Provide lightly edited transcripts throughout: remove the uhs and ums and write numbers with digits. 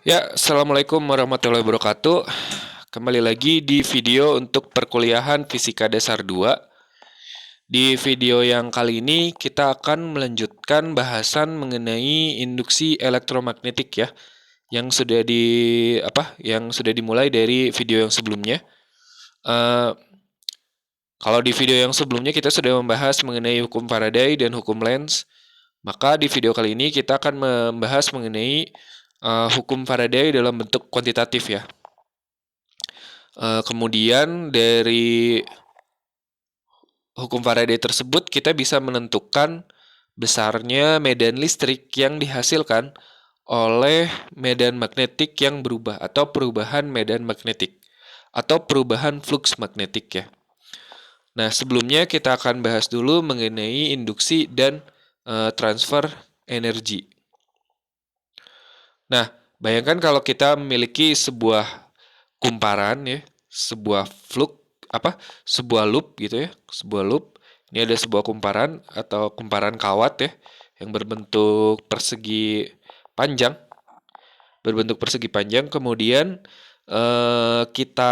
Ya, Assalamualaikum warahmatullahi wabarakatuh. Kembali lagi di video untuk perkuliahan Fisika Dasar 2. Di video yang kali ini kita akan melanjutkan bahasan mengenai induksi elektromagnetik ya, yang sudah dimulai dari video yang sebelumnya. Kalau di video yang sebelumnya kita sudah membahas mengenai hukum Faraday dan hukum Lenz, maka di video kali ini kita akan membahas mengenai hukum Faraday dalam bentuk kuantitatif ya. Kemudian dari hukum Faraday tersebut kita bisa menentukan besarnya medan listrik yang dihasilkan oleh medan magnetik yang berubah atau perubahan medan magnetik atau perubahan flux magnetik ya. Nah, sebelumnya kita akan bahas dulu mengenai induksi dan transfer energi. Nah, bayangkan kalau kita memiliki sebuah kumparan ya, sebuah loop gitu ya, sebuah loop. Ini ada sebuah kumparan atau kumparan kawat ya, yang berbentuk persegi panjang. Kemudian kita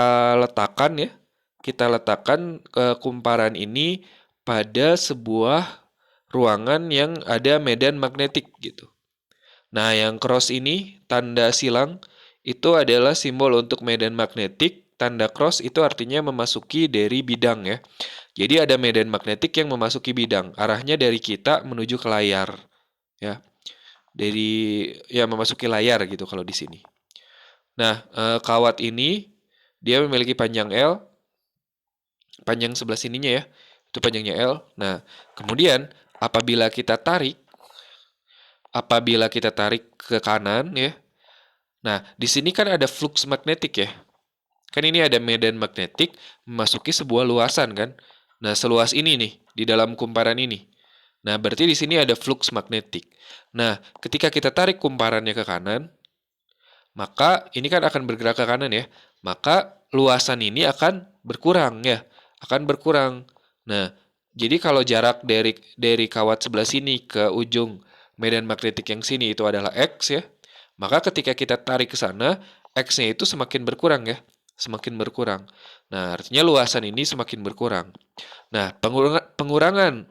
letakkan kumparan ini pada sebuah ruangan yang ada medan magnetik gitu. Nah, yang cross ini, tanda silang, itu adalah simbol untuk medan magnetik. Tanda cross itu artinya memasuki dari bidang ya. Jadi ada medan magnetik yang memasuki bidang. Arahnya dari kita menuju ke layar. Ya, memasuki layar gitu kalau di sini. Nah, kawat ini dia memiliki panjang L. Panjang sebelah sininya ya. Itu panjangnya L. Nah, kemudian apabila kita tarik ke kanan ya. Nah, di sini kan ada flux magnetik ya. Kan ini ada medan magnetik memasuki sebuah luasan kan. Nah, seluas ini nih di dalam kumparan ini. Nah, berarti di sini ada flux magnetik. Nah, ketika kita tarik kumparannya ke kanan, maka ini kan akan bergerak ke kanan ya. Maka luasan ini akan berkurang ya. Akan berkurang. Nah, jadi kalau jarak dari kawat sebelah sini ke ujung medan magnetik yang sini itu adalah X ya. Maka ketika kita tarik ke sana, X-nya itu semakin berkurang ya. Semakin berkurang. Nah, artinya luasan ini semakin berkurang. Nah, pengurangan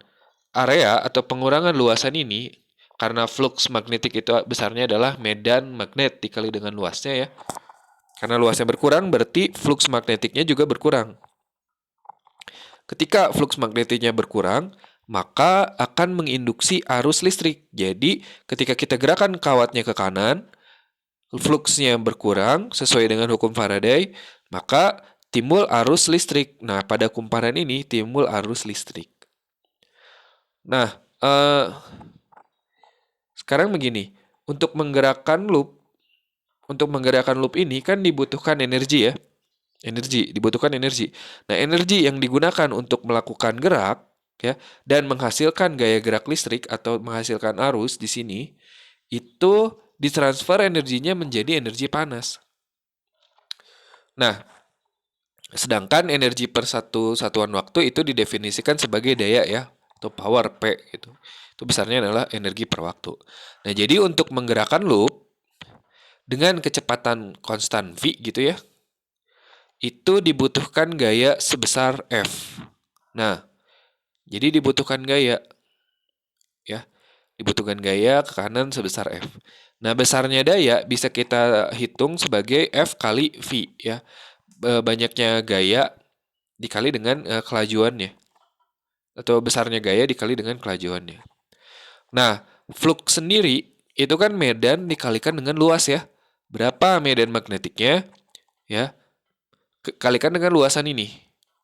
area atau pengurangan luasan ini karena flux magnetik itu besarnya adalah medan magnet dikali dengan luasnya ya. Karena luasnya berkurang berarti flux magnetiknya juga berkurang. Ketika flux magnetiknya berkurang, maka akan menginduksi arus listrik. Jadi, ketika kita gerakan kawatnya ke kanan, fluxnya berkurang sesuai dengan hukum Faraday, maka timbul arus listrik. Nah, pada kumparan ini timbul arus listrik. Nah, sekarang begini, untuk menggerakkan loop ini kan dibutuhkan energi ya. Dibutuhkan energi. Nah, energi yang digunakan untuk melakukan gerak ya dan menghasilkan gaya gerak listrik atau menghasilkan arus di sini itu ditransfer energinya menjadi energi panas. Nah, sedangkan energi per satu satuan waktu itu didefinisikan sebagai daya ya atau power P gitu. Itu besarnya adalah energi per waktu. Nah, jadi untuk menggerakkan loop dengan kecepatan konstan V gitu ya, itu dibutuhkan gaya sebesar F. Nah, jadi dibutuhkan gaya ya. Dibutuhkan gaya ke kanan sebesar F. Nah, besarnya daya bisa kita hitung sebagai F kali V ya. Banyaknya gaya dikali dengan kelajuannya. Atau besarnya gaya dikali dengan kelajuannya. Nah, flux sendiri itu kan medan dikalikan dengan luas ya. Berapa medan magnetiknya? Ya, kalikan dengan luasan ini.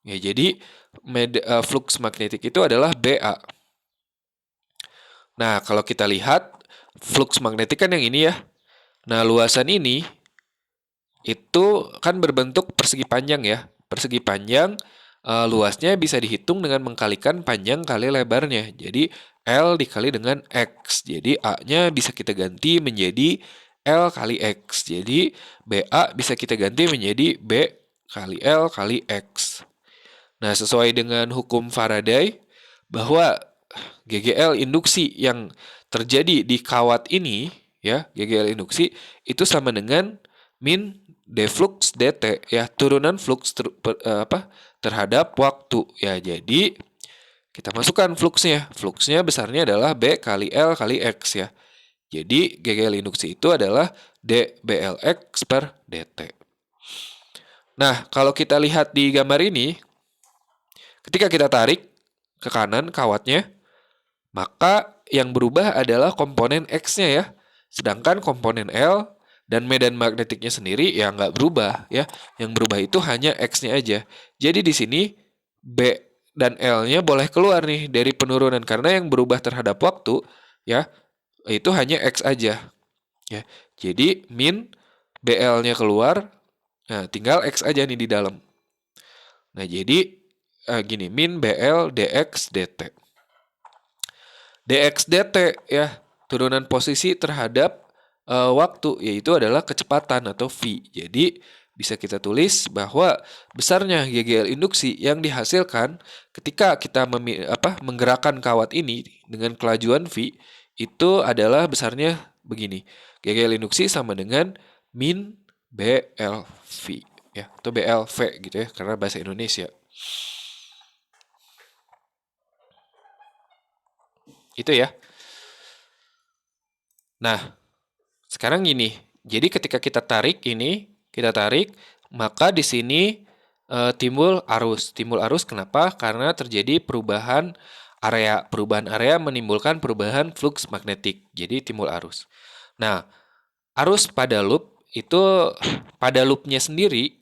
Ya, jadi flux magnetik itu adalah BA. Nah, kalau kita lihat flux magnetik kan yang ini ya. Nah, luasan ini itu kan berbentuk persegi panjang ya. Persegi panjang luasnya bisa dihitung dengan mengkalikan panjang kali lebarnya. Jadi L dikali dengan X. Jadi A-nya bisa kita ganti menjadi L kali X. Jadi BA bisa kita ganti menjadi B kali L kali X. Nah, sesuai dengan hukum Faraday bahwa GGL induksi yang terjadi di kawat ini ya, GGL induksi itu sama dengan min d flux dt ya, turunan flux terhadap waktu ya. Jadi kita masukkan fluxnya. Fluxnya besarnya adalah B kali L kali X ya. Jadi GGL induksi itu adalah dBLX per dt. Nah, kalau kita lihat di gambar ini, ketika kita tarik ke kanan kawatnya, maka yang berubah adalah komponen X-nya ya. Sedangkan komponen L dan medan magnetiknya sendiri ya nggak berubah ya. Yang berubah itu hanya X-nya aja. Jadi di sini B dan L-nya boleh keluar nih dari penurunan karena yang berubah terhadap waktu ya itu hanya X aja ya. Jadi min BL-nya keluar, nah tinggal X aja nih di dalam. Nah jadi gini, min BL dx dt. dx dt ya, turunan posisi terhadap waktu, yaitu adalah kecepatan atau V. Jadi bisa kita tulis bahwa besarnya GGL induksi yang dihasilkan ketika kita menggerakkan kawat ini dengan kelajuan V itu adalah besarnya begini. GGL induksi sama dengan min BLV ya, atau BLV gitu ya karena bahasa Indonesia. Itu ya. Nah, sekarang gini. Jadi ketika kita tarik, maka di sini timbul arus. Timbul arus kenapa? Karena terjadi perubahan area. Perubahan area menimbulkan perubahan flux magnetik. Jadi timbul arus. Nah, arus pada loop itu pada loopnya sendiri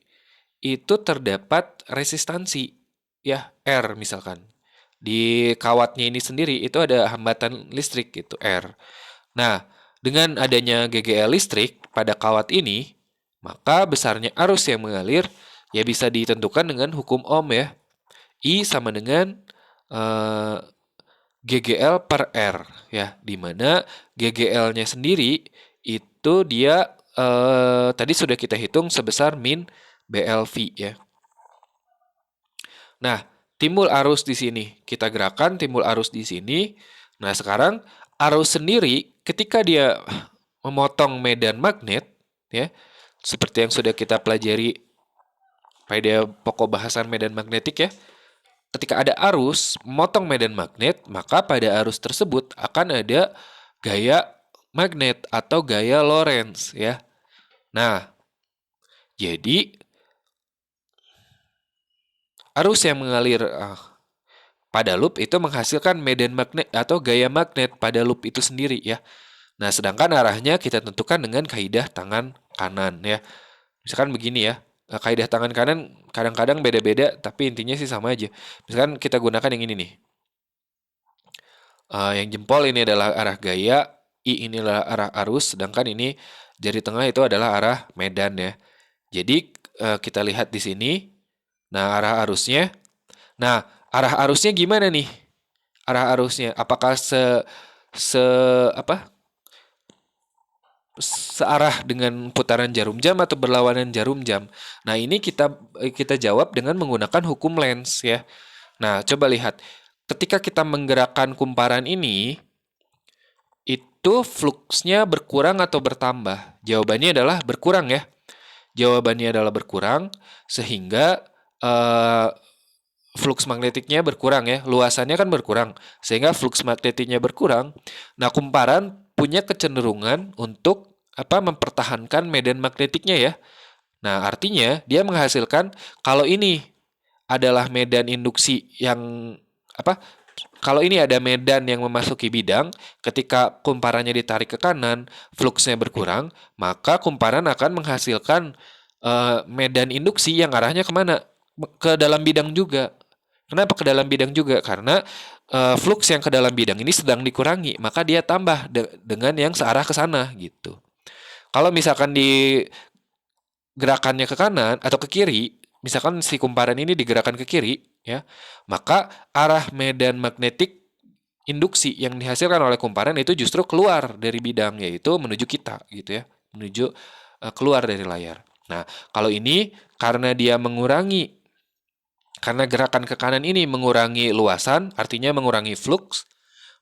itu terdapat resistansi ya, R misalkan. Di kawatnya ini sendiri itu ada hambatan listrik gitu, R. Nah, dengan adanya GGL listrik pada kawat ini, maka besarnya arus yang mengalir ya bisa ditentukan dengan hukum Ohm ya. I sama dengan GGL per R ya, di mana GGL-nya sendiri itu dia tadi sudah kita hitung sebesar min BLV ya. Nah, timbul arus di sini. Kita gerakan timbul arus di sini. Nah, sekarang arus sendiri ketika dia memotong medan magnet ya, seperti yang sudah kita pelajari pada pokok bahasan medan magnetik ya. Ketika ada arus memotong medan magnet, maka pada arus tersebut akan ada gaya magnet atau gaya Lorentz ya. Nah, jadi arus yang mengalir pada loop itu menghasilkan medan magnet atau gaya magnet pada loop itu sendiri ya. Nah, sedangkan arahnya kita tentukan dengan kaidah tangan kanan ya. Misalkan begini ya. Kaidah tangan kanan kadang-kadang beda-beda, tapi intinya sih sama aja. Misalkan kita gunakan yang ini nih. Yang jempol ini adalah arah gaya, I ini adalah arah arus, sedangkan ini jari tengah itu adalah arah medan ya. Jadi kita lihat di sini. Nah, arah arusnya. Nah, arah arusnya gimana nih? Arah arusnya apakah searah dengan putaran jarum jam atau berlawanan jarum jam? Nah, ini kita jawab dengan menggunakan hukum Lenz ya. Nah, coba lihat. Ketika kita menggerakkan kumparan ini, itu fluxnya berkurang atau bertambah? Jawabannya adalah berkurang ya. Jawabannya adalah berkurang sehingga flux magnetiknya berkurang ya, luasannya kan berkurang, sehingga flux magnetiknya berkurang. Nah, kumparan punya kecenderungan untuk mempertahankan medan magnetiknya ya. Nah, artinya dia menghasilkan kalau ini adalah medan induksi yang kalau ini ada medan yang memasuki bidang, ketika kumparannya ditarik ke kanan, fluxnya berkurang, maka kumparan akan menghasilkan medan induksi yang arahnya kemana? Ke dalam bidang juga. Kenapa ke dalam bidang juga? Karena flux yang ke dalam bidang ini sedang dikurangi, maka dia tambah dengan yang searah ke sana gitu. Kalau misalkan di gerakannya ke kanan atau ke kiri, misalkan si kumparan ini digerakkan ke kiri, ya, maka arah medan magnetik induksi yang dihasilkan oleh kumparan itu justru keluar dari bidang, yaitu menuju kita, gitu ya, menuju keluar dari layar. Nah, kalau ini karena dia mengurangi, karena gerakan ke kanan ini mengurangi luasan, artinya mengurangi flux,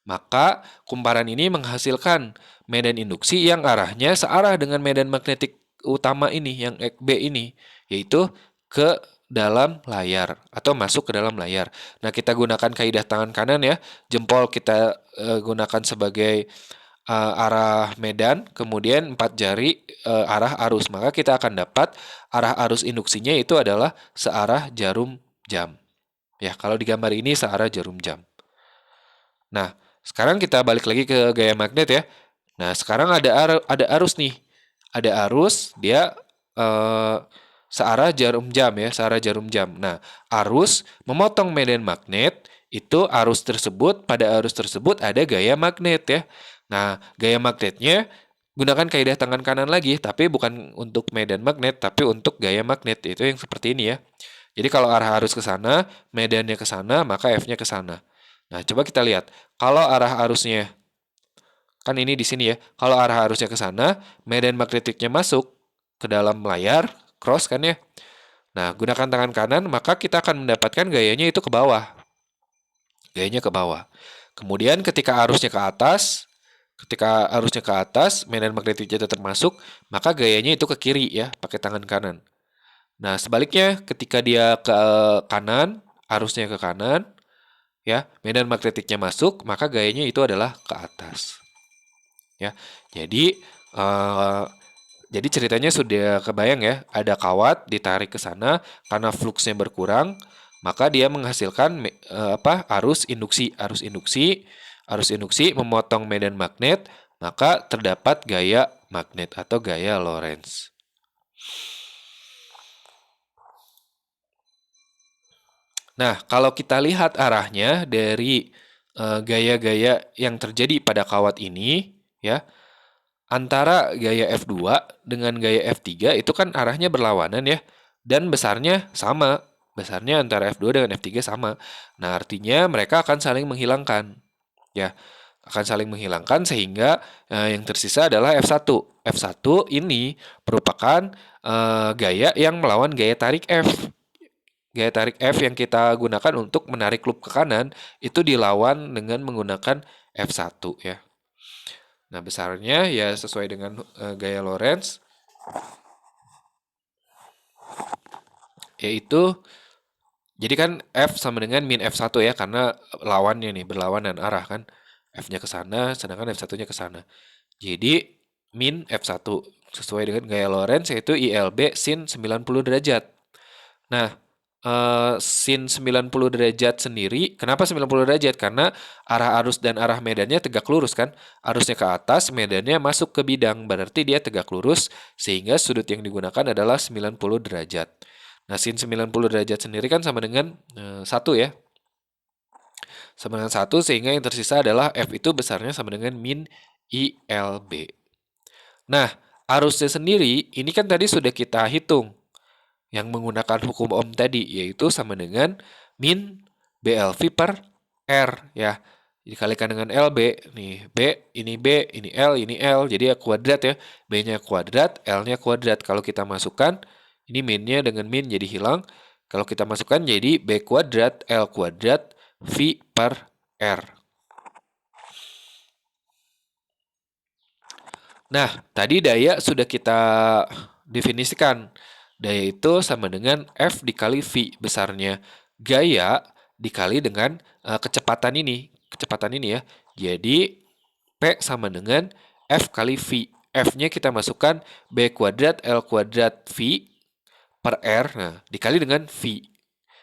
Maka kumparan ini menghasilkan medan induksi yang arahnya searah dengan medan magnetik utama ini, yang B ini, yaitu ke dalam layar atau masuk ke dalam layar. Nah, kita gunakan kaidah tangan kanan ya. Jempol kita gunakan sebagai arah medan, kemudian 4 jari arah arus. Maka kita akan dapat arah arus induksinya itu adalah searah jarum jam. Ya, kalau di gambar ini searah jarum jam. Nah, sekarang kita balik lagi ke gaya magnet ya. Nah, sekarang ada arus nih. Ada arus, dia eh, searah jarum jam ya, searah jarum jam. Nah, arus memotong medan magnet, itu pada arus tersebut ada gaya magnet ya. Nah, gaya magnetnya gunakan kaidah tangan kanan lagi, tapi bukan untuk medan magnet, tapi untuk gaya magnet. Itu yang seperti ini ya. Jadi kalau arah arus ke sana, medannya ke sana, maka F-nya ke sana. Nah, coba kita lihat. Kalau arah arusnya, kan ini di sini ya. Kalau arah arusnya ke sana, medan magnetiknya masuk ke dalam layar, cross kan ya. Nah, gunakan tangan kanan, maka kita akan mendapatkan gayanya itu ke bawah. Gayanya ke bawah. Kemudian ketika arusnya ke atas, medan magnetiknya tetap masuk, maka gayanya itu ke kiri ya, pakai tangan kanan. Nah, sebaliknya ketika dia ke kanan, arusnya ke kanan, ya, medan magnetiknya masuk, maka gayanya itu adalah ke atas. Ya. Jadi eh, jadi ceritanya sudah kebayang ya, ada kawat ditarik ke sana karena fluksnya berkurang, maka dia menghasilkan arus induksi memotong medan magnet, maka terdapat gaya magnet atau gaya Lorentz. Nah, kalau kita lihat arahnya dari gaya-gaya yang terjadi pada kawat ini, ya, antara gaya F2 dengan gaya F3 itu kan arahnya berlawanan ya, dan besarnya sama. Besarnya antara F2 dengan F3 sama. Nah, artinya mereka akan saling menghilangkan. Ya, akan saling menghilangkan sehingga yang tersisa adalah F1. F1 ini merupakan gaya yang melawan gaya tarik F. Gaya tarik F yang kita gunakan untuk menarik loop ke kanan itu dilawan dengan menggunakan F1 ya. Nah, besarnya ya sesuai dengan gaya Lorentz, yaitu jadi kan F sama dengan min F1 ya, karena lawannya nih, berlawanan arah kan. F-nya ke sana, sedangkan F1-nya ke sana. Jadi min F1 sesuai dengan gaya Lorentz yaitu ILB sin 90 derajat. Nah, sin 90 derajat sendiri, kenapa 90 derajat? Karena arah arus dan arah medannya tegak lurus kan? Arusnya ke atas, medannya masuk ke bidang, berarti dia tegak lurus, sehingga sudut yang digunakan adalah 90 derajat. Nah, sin 90 derajat sendiri kan sama dengan 1 ya. Sama dengan 1, sehingga yang tersisa adalah F itu besarnya sama dengan min ILB. Nah, arusnya sendiri, ini kan tadi sudah kita hitung yang menggunakan hukum Ohm tadi, yaitu sama dengan min BLV per R ya. Dikalikan dengan LB, nih B, ini L, jadi ya kuadrat ya. B-nya kuadrat, L-nya kuadrat. Kalau kita masukkan, ini min-nya dengan min jadi hilang. Kalau kita masukkan jadi B kuadrat, L kuadrat, V per R. Nah, tadi daya sudah kita definisikan. Daya itu sama dengan F dikali V besarnya. Gaya dikali dengan kecepatan ini ya. Jadi P sama dengan F kali V. F-nya kita masukkan B kuadrat L kuadrat V per R, nah, dikali dengan V.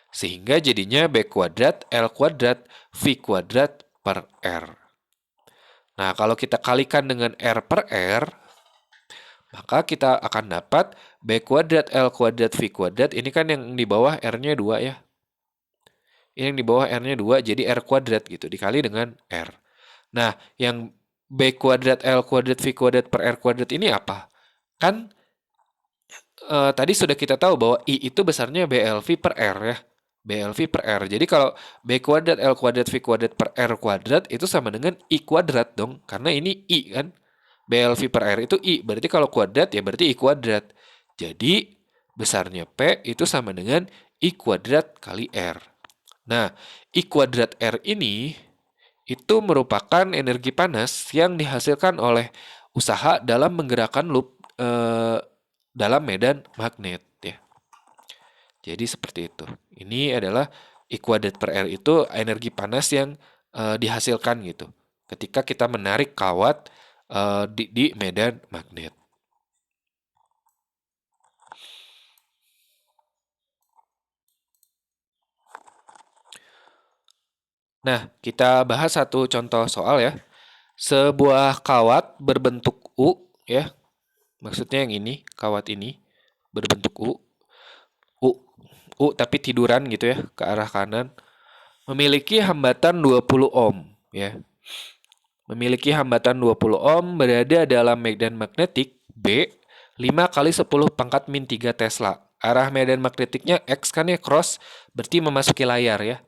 Sehingga jadinya B kuadrat L kuadrat V kuadrat per R. Nah, kalau kita kalikan dengan R per R, maka kita akan dapat B kuadrat L kuadrat V kuadrat. Ini kan yang di bawah R-nya 2 ya. Ini yang di bawah R-nya 2, jadi R kuadrat gitu, dikali dengan R. Nah, yang B kuadrat L kuadrat V kuadrat per R kuadrat ini apa? Kan tadi sudah kita tahu bahwa I itu besarnya BLV per R ya. BLV per R. Jadi kalau B kuadrat L kuadrat V kuadrat per R kuadrat itu sama dengan I kuadrat dong. Karena ini I kan. BLV per R itu I. Berarti kalau kuadrat ya berarti I kuadrat. Jadi besarnya P itu sama dengan I kuadrat kali R. Nah, I kuadrat R ini itu merupakan energi panas yang dihasilkan oleh usaha dalam menggerakkan loop dalam medan magnet ya. Jadi seperti itu. Ini adalah E kuadrat per R itu energi panas yang dihasilkan gitu. Ketika kita menarik kawat di medan magnet. Nah, kita bahas satu contoh soal ya. Sebuah kawat berbentuk U ya. Maksudnya yang ini, kawat ini berbentuk U, U tapi tiduran gitu ya, ke arah kanan. Memiliki hambatan 20 ohm ya. Memiliki hambatan 20 ohm berada dalam medan magnetik B 5 kali 10 pangkat min 3 Tesla. Arah medan magnetiknya X kan ya, cross, berarti memasuki layar ya.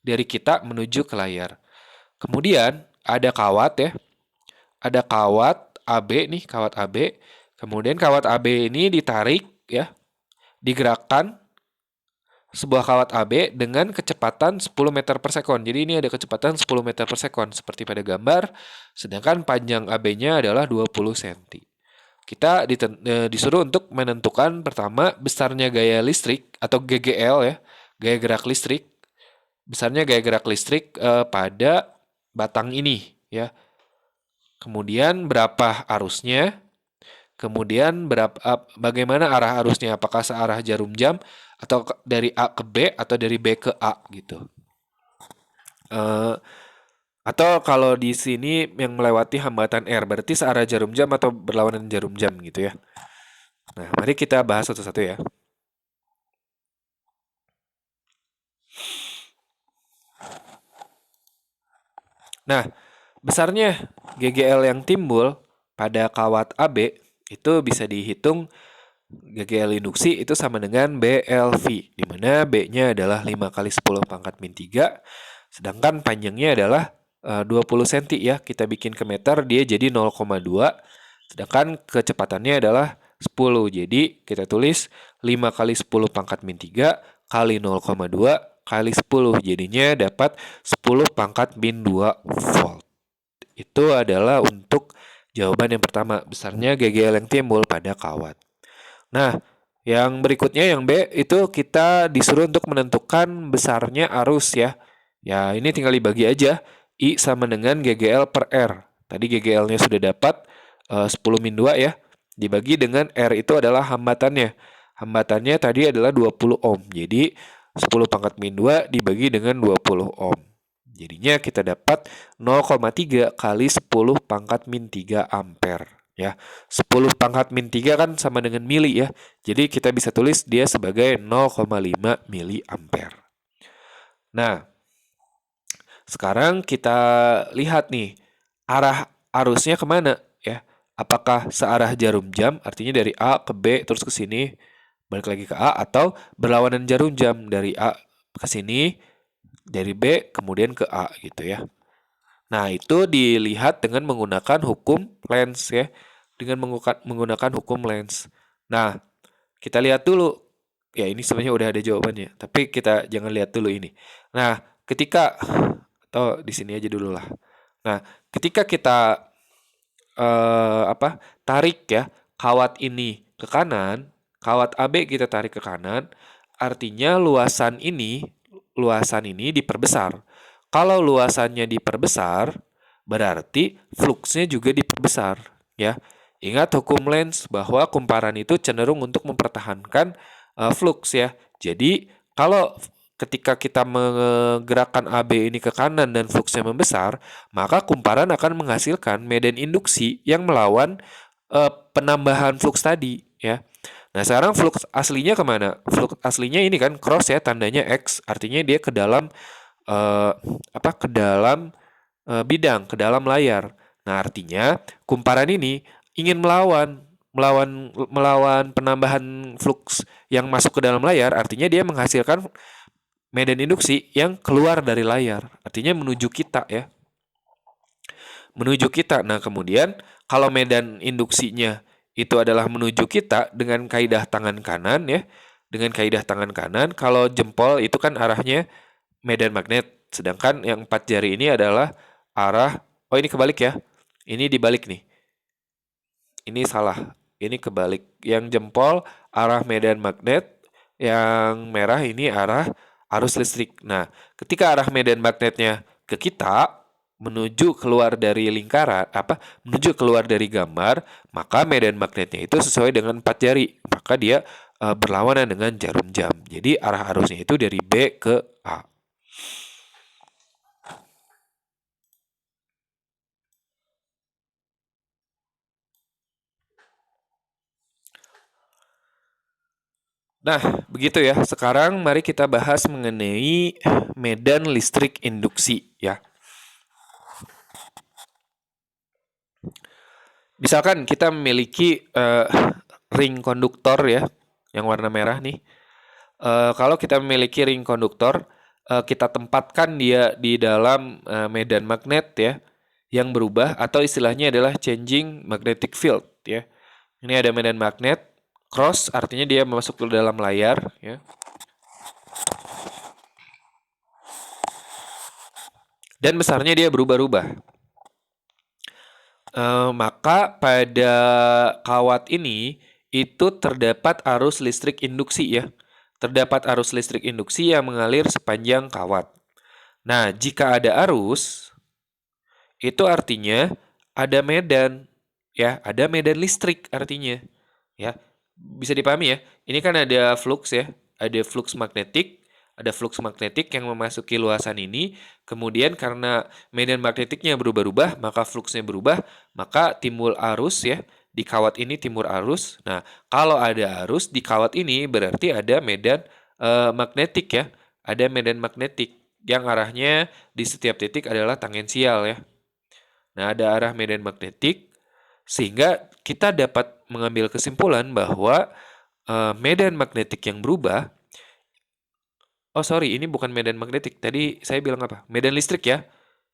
Dari kita menuju ke layar. Kemudian ada kawat ya. Ada kawat AB nih, kawat AB. Kemudian kawat AB ini ditarik ya, digerakkan sebuah kawat AB dengan kecepatan 10 meter per sekon. Jadi ini ada kecepatan 10 meter per sekon seperti pada gambar, sedangkan panjang AB-nya adalah 20 cm. Kita disuruh untuk menentukan pertama besarnya gaya listrik atau GGL ya, gaya gerak listrik. Besarnya gaya gerak listrik pada batang ini ya. Kemudian berapa arusnya? Kemudian bagaimana arah arusnya? Apakah searah jarum jam atau dari A ke B atau dari B ke A gitu? Atau kalau di sini yang melewati hambatan R, berarti searah jarum jam atau berlawanan jarum jam gitu ya. Nah, mari kita bahas satu-satu ya. Nah, besarnya GGL yang timbul pada kawat AB itu bisa dihitung GGL induksi itu sama dengan BLV, di mana B-nya adalah 5 kali 10 pangkat min 3, sedangkan panjangnya adalah 20 cm ya. Kita bikin ke meter, dia jadi 0,2, sedangkan kecepatannya adalah 10. Jadi kita tulis 5 kali 10 pangkat min 3 kali 0,2 kali 10. Jadinya dapat 10 pangkat min 2 volt. Itu adalah untuk jawaban yang pertama, besarnya GGL yang timbul pada kawat. Nah, yang berikutnya yang B itu kita disuruh untuk menentukan besarnya arus ya. Ya, ini tinggal dibagi aja. I sama dengan GGL per R. Tadi GGL-nya sudah dapat 10 min 2 ya. Dibagi dengan R itu adalah hambatannya. Hambatannya tadi adalah 20 ohm. Jadi 10 pangkat min 2 dibagi dengan 20 ohm. Jadinya kita dapat 0,3 kali 10 pangkat min 3 ampere. Ya, 10 pangkat min 3 kan sama dengan mili ya. Jadi kita bisa tulis dia sebagai 0,5 mili ampere. Nah, sekarang kita lihat nih, arah arusnya kemana ya. Apakah searah jarum jam, artinya dari A ke B terus ke sini, balik lagi ke A, atau berlawanan jarum jam dari A ke sini, dari B kemudian ke A gitu ya. Nah, itu dilihat dengan menggunakan hukum Lenz ya. Dengan menggunakan hukum Lenz. Nah, kita lihat dulu. Ya, ini sebenarnya udah ada jawabannya, tapi kita jangan lihat dulu ini. Nah, ketika atau di sini aja dulu lah. Nah, ketika kita tarik ya kawat ini ke kanan, kawat AB kita tarik ke kanan, artinya luasan ini diperbesar. Kalau luasannya diperbesar, berarti fluksnya juga diperbesar, ya. Ingat hukum Lenz bahwa kumparan itu cenderung untuk mempertahankan fluks ya. Jadi, kalau ketika kita menggerakkan AB ini ke kanan dan fluksnya membesar, maka kumparan akan menghasilkan medan induksi yang melawan penambahan fluks tadi, ya. Nah, sekarang fluks aslinya kemana? Fluks aslinya ini kan cross ya, tandanya X, artinya dia ke dalam ke dalam bidang, ke dalam layar. Nah, artinya kumparan ini ingin melawan penambahan fluks yang masuk ke dalam layar, artinya dia menghasilkan medan induksi yang keluar dari layar, artinya menuju kita ya. Menuju kita. Nah, kemudian kalau medan induksinya itu adalah menuju kita dengan kaidah tangan kanan ya. Dengan kaidah tangan kanan, kalau jempol itu kan arahnya medan magnet, sedangkan yang 4 jari ini adalah arah, oh ini kebalik ya. Ini dibalik nih. Ini salah. Ini kebalik. Yang jempol arah medan magnet, yang merah ini arah arus listrik. Nah, ketika arah medan magnetnya ke kita menuju keluar dari lingkaran, menuju keluar dari gambar, maka medan magnetnya itu sesuai dengan 4 jari. Maka dia berlawanan dengan jarum jam. Jadi arah arusnya itu dari B ke A. Nah, begitu ya. Sekarang mari kita bahas mengenai medan listrik induksi ya. Misalkan kita memiliki ring konduktor ya, yang warna merah nih. Kalau kita memiliki ring konduktor, kita tempatkan dia di dalam medan magnet ya, yang berubah atau istilahnya adalah changing magnetic field ya. Ini ada medan magnet, cross artinya dia masuk ke dalam layar ya. Dan besarnya dia berubah-ubah. Maka pada kawat ini itu terdapat arus listrik induksi ya. Terdapat arus listrik induksi yang mengalir sepanjang kawat. Nah, jika ada arus, itu artinya ada medan ya, ada medan listrik artinya ya. Bisa dipahami ya. Ini kan ada flux ya, ada flux magnetik, ada flux magnetik yang memasuki luasan ini. Kemudian karena medan magnetiknya berubah-ubah, maka fluxnya berubah, maka timbul arus ya. Di kawat ini timbul arus. Nah, kalau ada arus di kawat ini berarti ada medan magnetik ya. Ada medan magnetik yang arahnya di setiap titik adalah tangensial ya. Nah, ada arah medan magnetik sehingga kita dapat mengambil kesimpulan bahwa medan magnetik yang berubah. Oh sorry, ini bukan medan magnetik. Tadi saya bilang apa? Medan listrik ya.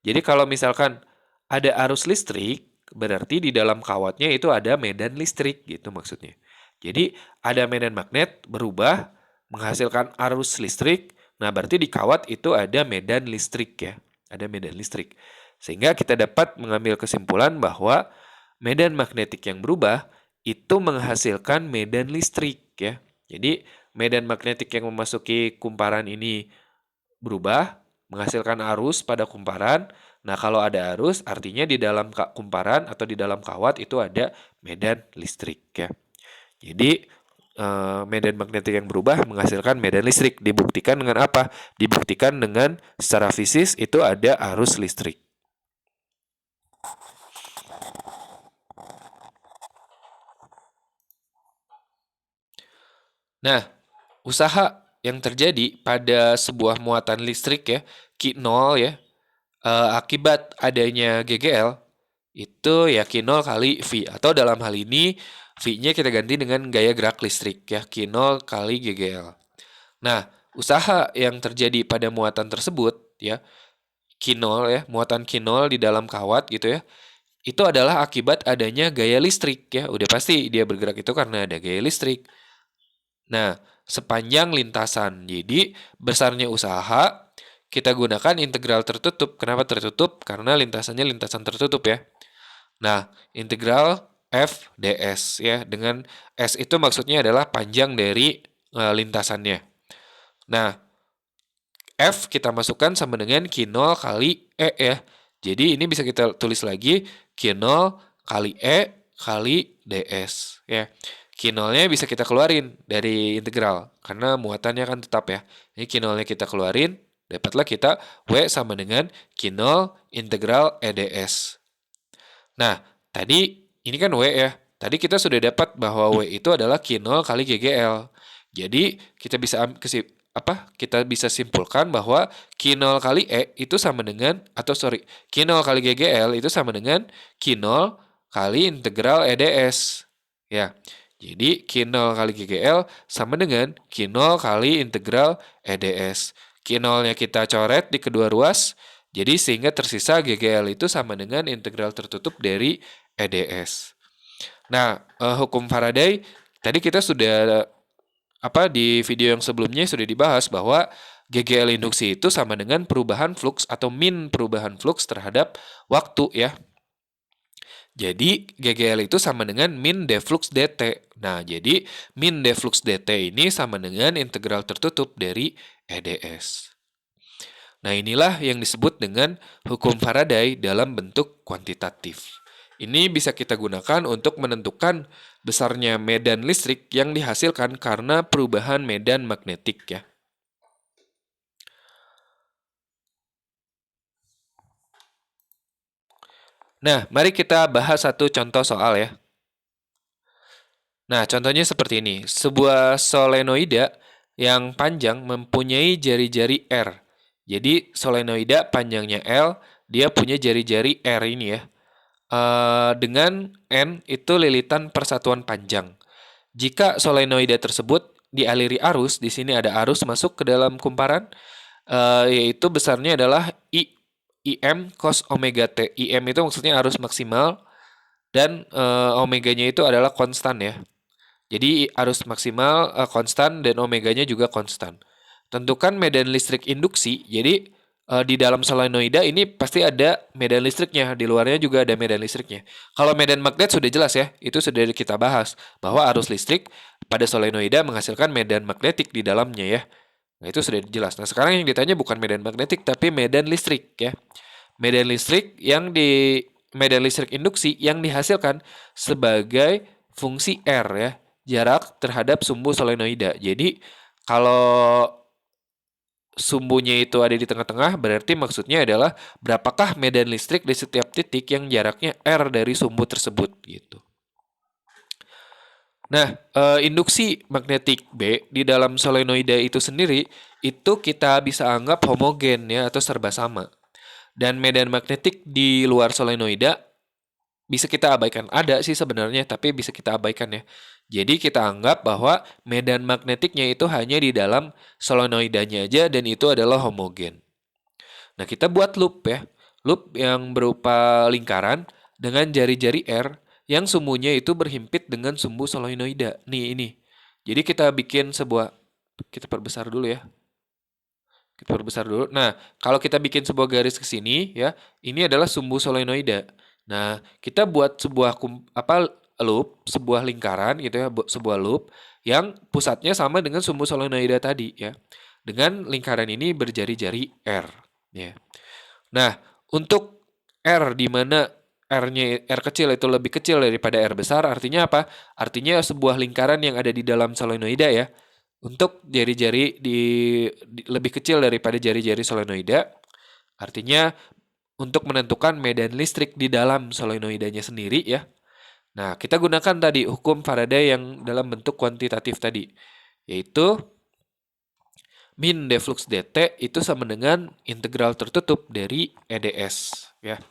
Jadi kalau misalkan ada arus listrik, berarti di dalam kawatnya itu ada medan listrik gitu maksudnya. Jadi ada medan magnet berubah menghasilkan arus listrik. Nah berarti di kawat itu ada medan listrik ya. Ada medan listrik. Sehingga kita dapat mengambil kesimpulan bahwa medan magnetik yang berubah itu menghasilkan medan listrik ya. Jadi medan magnetik yang memasuki kumparan ini berubah, menghasilkan arus pada kumparan. Nah, kalau ada arus, artinya di dalam kumparan atau di dalam kawat itu ada medan listrik ya. Jadi medan magnetik yang berubah menghasilkan medan listrik. Dibuktikan dengan apa? Dibuktikan dengan secara fisis itu ada arus listrik. Nah, usaha yang terjadi pada sebuah muatan listrik ya, Q0 ya, akibat adanya GGL, itu ya Q0 kali V. Atau dalam hal ini, V-nya kita ganti dengan gaya gerak listrik ya, Q0 kali GGL. Nah, usaha yang terjadi pada muatan tersebut ya, Q0 ya, muatan Q0 di dalam kawat gitu ya, itu adalah akibat adanya gaya listrik ya. Udah pasti dia bergerak itu karena ada gaya listrik. Nah, sepanjang lintasan. Jadi, besarnya usaha kita gunakan integral tertutup. Kenapa tertutup? Karena lintasannya lintasan tertutup ya. Nah, integral F ds ya. Dengan S itu maksudnya adalah panjang dari lintasannya. Nah, F kita masukkan sama dengan Q0 kali E ya. Jadi ini bisa kita tulis lagi Q0 kali E kali ds ya. Q0-nya bisa kita keluarin dari integral karena muatannya kan tetap ya. Ini Q0-nya kita keluarin, dapatlah kita W sama dengan Q0 integral EDS. Nah, tadi ini kan W ya. Tadi kita sudah dapat bahwa W itu adalah Q0 kali GGL. Jadi kita bisa simpulkan bahwa Q0 kali E itu sama dengan Q0 kali GGL itu sama dengan Q0 kali integral EDS. Ya. Jadi Q0 kali GGL sama dengan Q0 kali integral EDS. Q0-nya kita coret di kedua ruas, jadi sehingga tersisa GGL itu sama dengan integral tertutup dari EDS. Nah, hukum Faraday tadi kita sudah di video yang sebelumnya sudah dibahas bahwa GGL induksi itu sama dengan perubahan flux atau min perubahan flux terhadap waktu ya. Jadi GGL itu sama dengan min deflux dt. Nah, jadi min deflux dt ini sama dengan integral tertutup dari EDS. Nah, inilah yang disebut dengan hukum Faraday dalam bentuk kuantitatif. Ini bisa kita gunakan untuk menentukan besarnya medan listrik yang dihasilkan karena perubahan medan magnetik ya. Nah, mari kita bahas satu contoh soal ya. Nah, contohnya seperti ini. Sebuah solenoida yang panjang mempunyai jari-jari R. Jadi, solenoida panjangnya L, dia punya jari-jari R ini ya. Dengan N itu lilitan persatuan panjang. Jika solenoida tersebut dialiri arus, di sini ada arus masuk ke dalam kumparan, yaitu besarnya adalah IM cos omega T. IM itu maksudnya arus maksimal, dan omeganya itu adalah konstan ya. Jadi arus maksimal konstan dan omeganya juga konstan. Tentukan medan listrik induksi. Jadi di dalam solenoida ini pasti ada medan listriknya, di luarnya juga ada medan listriknya. Kalau medan magnet sudah jelas ya, itu sudah kita bahas bahwa arus listrik pada solenoida menghasilkan medan magnetik di dalamnya ya. Nah, itu sudah jelas. Nah, sekarang yang ditanya bukan medan magnetik tapi medan listrik ya. Medan listrik induksi yang dihasilkan sebagai fungsi R ya, jarak terhadap sumbu solenoida. Jadi kalau sumbunya itu ada di tengah-tengah, berarti maksudnya adalah berapakah medan listrik di setiap titik yang jaraknya R dari sumbu tersebut gitu. Nah, induksi magnetik B di dalam solenoida itu sendiri itu kita bisa anggap homogen ya atau serba sama. Dan medan magnetik di luar solenoida bisa kita abaikan. Ada sih sebenarnya, tapi bisa kita abaikan ya. Jadi kita anggap bahwa medan magnetiknya itu hanya di dalam solenoidanya aja dan itu adalah homogen. Nah, kita buat loop ya. Loop yang berupa lingkaran dengan jari-jari R yang sumbunya itu berhimpit dengan sumbu solenoida. Nih, ini. Jadi kita bikin kita perbesar dulu ya. Kita perbesar dulu. Nah, kalau kita bikin sebuah garis ke sini ya, ini adalah sumbu solenoida. Nah, kita buat sebuah loop, sebuah lingkaran gitu ya, sebuah loop yang pusatnya sama dengan sumbu solenoida tadi ya. Dengan lingkaran ini berjari-jari R ya. Nah, untuk R di mana R kecil itu lebih kecil daripada R besar, artinya apa? Artinya sebuah lingkaran yang ada di dalam solenoida ya. Untuk jari-jari lebih kecil daripada jari-jari solenoida, artinya untuk menentukan medan listrik di dalam solenoidanya sendiri ya. Nah, kita gunakan tadi hukum Faraday yang dalam bentuk kuantitatif tadi, yaitu min deflux dt itu sama dengan integral tertutup dari EDS ya.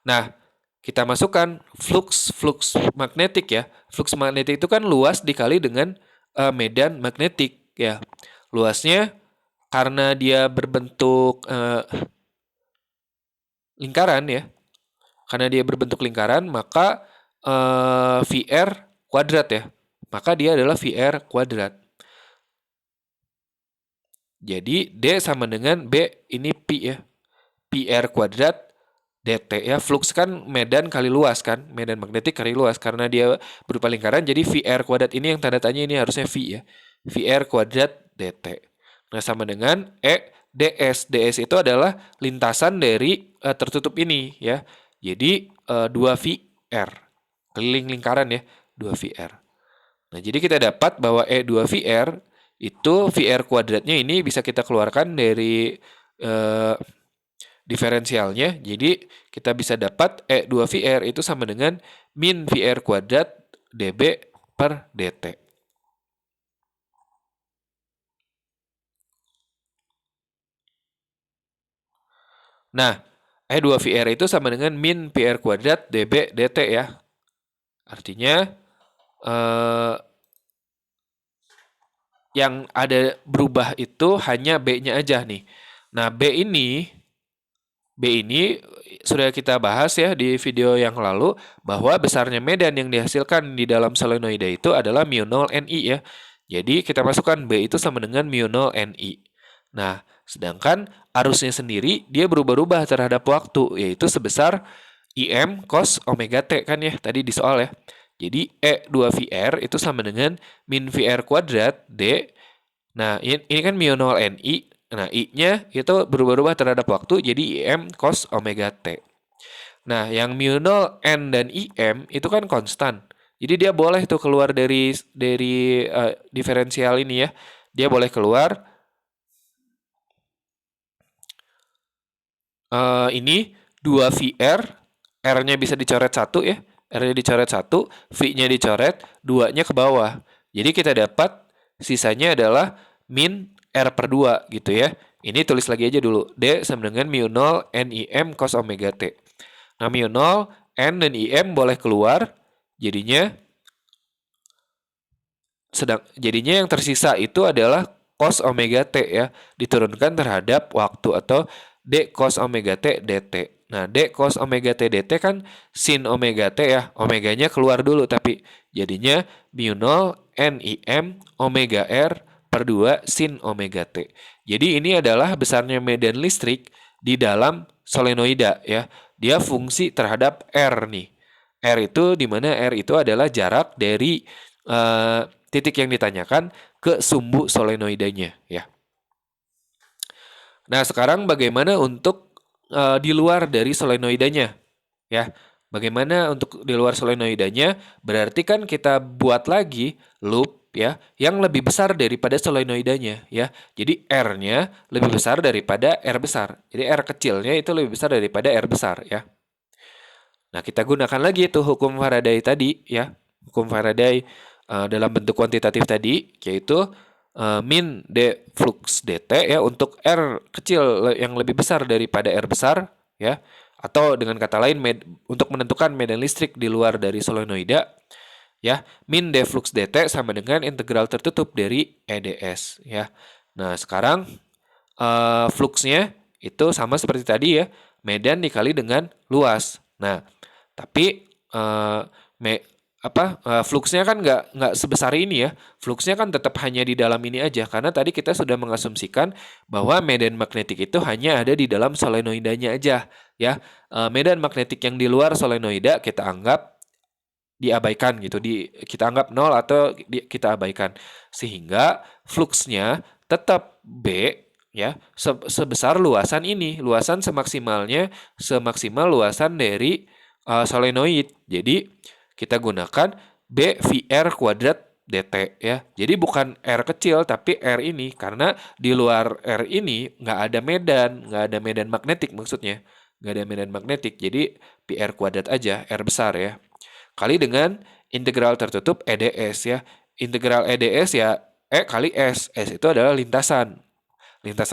Nah, kita masukkan flux magnetik ya. Flux magnetik itu kan luas dikali dengan medan magnetik ya. Luasnya karena dia berbentuk lingkaran ya. Karena dia berbentuk lingkaran, maka VR kuadrat ya. Maka dia adalah VR kuadrat. Jadi D sama dengan B, ini Pi ya. PR kuadrat dt ya. Flux kan medan kali luas kan. Medan magnetik kali luas. Karena dia berupa lingkaran, jadi VR kuadrat ini yang tanda tanya ini harusnya V ya. VR kuadrat dt. Nah, sama dengan E ds. ds itu adalah lintasan dari tertutup ini ya. Jadi 2VR. Keliling lingkaran ya. 2VR. Nah, jadi kita dapat bahwa E2VR itu VR kuadratnya ini bisa kita keluarkan dari diferensialnya. Jadi kita bisa dapat E2VR itu sama dengan min VR kuadrat dB per dt. Nah, E2VR itu sama dengan min VR kuadrat dB dt ya. Artinya yang ada berubah itu hanya B-nya aja nih. Nah, B ini sudah kita bahas ya di video yang lalu bahwa besarnya medan yang dihasilkan di dalam solenoida itu adalah mu 0 Ni ya. Jadi kita masukkan B itu sama dengan mu 0 Ni. Nah, sedangkan arusnya sendiri dia berubah-ubah terhadap waktu, yaitu sebesar IM cos omega T kan ya, tadi di soal ya. Jadi E2VR itu sama dengan min VR kuadrat D. Nah, ini kan mu 0 NI. Nah, I-nya itu berubah-ubah terhadap waktu, jadi IM cos omega T. Nah, yang mu 0 N dan IM itu kan konstan. Jadi dia boleh tuh keluar dari diferensial ini ya. Dia boleh keluar ini 2VR, R-nya bisa dicoret 1 ya. R-nya dicoret 1, V-nya dicoret, 2-nya ke bawah. Jadi kita dapat sisanya adalah min R per 2 gitu ya. Ini tulis lagi aja dulu. D sama dengan mu 0 NIM cos omega T. Nah, mu 0, N dan IM boleh keluar. Jadinya yang tersisa itu adalah cos omega T ya, diturunkan terhadap waktu atau D cos omega T dt. Nah, D cos omega T dt kan sin omega T ya, omeganya keluar dulu tapi jadinya mu 0 NIM omega R per 2 sin omega T. Jadi ini adalah besarnya medan listrik di dalam solenoida ya. Dia fungsi terhadap R nih. R itu di mana R itu adalah jarak dari titik yang ditanyakan ke sumbu solenoidanya ya. Nah, sekarang bagaimana untuk di luar dari solenoidanya ya? Bagaimana untuk di luar solenoidanya? Berarti kan kita buat lagi loop ya yang lebih besar daripada solenoidanya ya. Jadi R-nya lebih besar daripada R besar. Jadi R kecilnya itu lebih besar daripada R besar ya. Nah, kita gunakan lagi itu hukum Faraday tadi ya. Hukum Faraday dalam bentuk kuantitatif tadi, yaitu min D flux dt ya untuk R kecil yang lebih besar daripada R besar ya. Atau dengan kata lain untuk menentukan medan listrik di luar dari solenoida ya, min D flux dt sama dengan integral tertutup dari EDS ya. Nah, sekarang fluxnya itu sama seperti tadi ya, medan dikali dengan luas. Nah, tapi fluxnya kan nggak sebesar ini ya. Fluxnya kan tetap hanya di dalam ini aja karena tadi kita sudah mengasumsikan bahwa medan magnetik itu hanya ada di dalam solenoidanya aja ya. Medan magnetik yang di luar solenoida kita anggap diabaikan gitu, kita anggap nol atau kita abaikan sehingga fluxnya tetap B ya sebesar luasan ini, luasan semaksimal luasan dari solenoid. Jadi kita gunakan B VR kuadrat dt ya. Jadi bukan R kecil tapi R ini karena di luar R ini nggak ada medan magnetik maksudnya. Nggak ada medan magnetik. Jadi PR kuadrat aja, R besar ya. Kali dengan integral tertutup EDS ya. Integral EDS ya E kali S. S itu adalah lintasan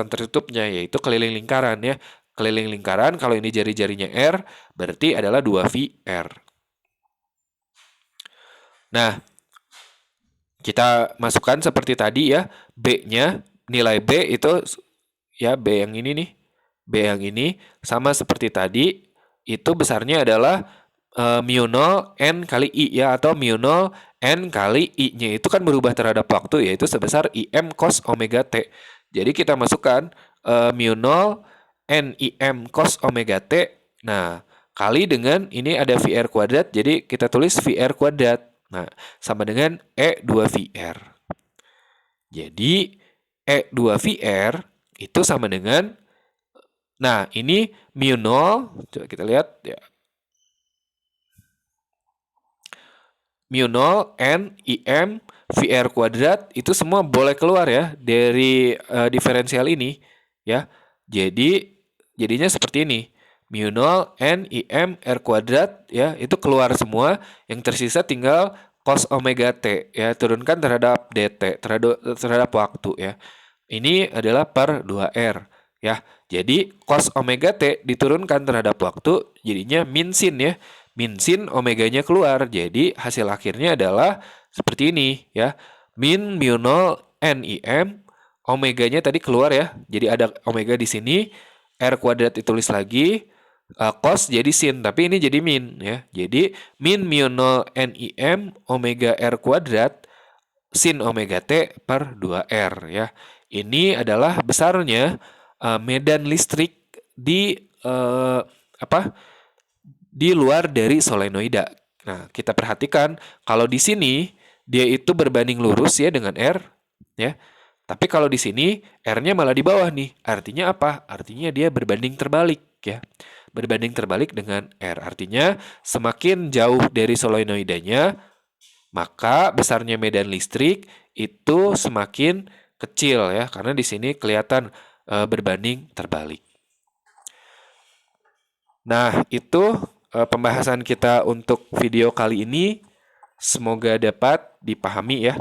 tertutupnya yaitu keliling lingkaran ya. Keliling lingkaran kalau ini jari-jarinya R berarti adalah 2VR. Nah, kita masukkan seperti tadi ya, B-nya nilai B itu ya B yang ini nih. B yang ini sama seperti tadi itu besarnya adalah mu 0 N kali I ya atau mu 0 N kali I-nya itu kan berubah terhadap waktu yaitu sebesar IM cos omega T. Jadi kita masukkan mu 0 N IM cos omega T. Nah, kali dengan ini ada VR kuadrat jadi kita tulis VR kuadrat. Nah, sama dengan E2VR. Jadi E2VR itu sama dengan ini mu 0 coba kita lihat ya. Mu 0, N, IM, VR kuadrat itu semua boleh keluar ya dari diferensial ini ya. Jadinya seperti ini. Mu 0, N, IM, R kuadrat ya itu keluar semua. Yang tersisa tinggal cos omega T ya turunkan terhadap dt terhadap waktu ya. Ini adalah per 2R ya. Jadi cos omega T diturunkan terhadap waktu jadinya min sin ya. Min sin omeganya keluar. Jadi hasil akhirnya adalah seperti ini ya. Min mu 0 NIM omeganya tadi keluar ya. Jadi ada omega di sini. R kuadrat ditulis lagi. Cos jadi sin. Tapi ini jadi min ya. Jadi min mu 0 NIM omega R kuadrat sin omega T per 2R ya. Ini adalah besarnya medan listrik di di luar dari solenoida. Nah, kita perhatikan kalau di sini dia itu berbanding lurus ya dengan R, ya. Tapi kalau di sini R-nya malah di bawah nih. Artinya apa? Artinya dia berbanding terbalik ya. Berbanding terbalik dengan R. Artinya semakin jauh dari solenoidanya, maka besarnya medan listrik itu semakin kecil ya, karena di sini kelihatan berbanding terbalik. Nah, itu pembahasan kita untuk video kali ini. Semoga dapat dipahami ya.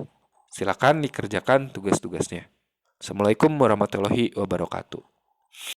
Silakan dikerjakan tugas-tugasnya. Assalamualaikum warahmatullahi wabarakatuh.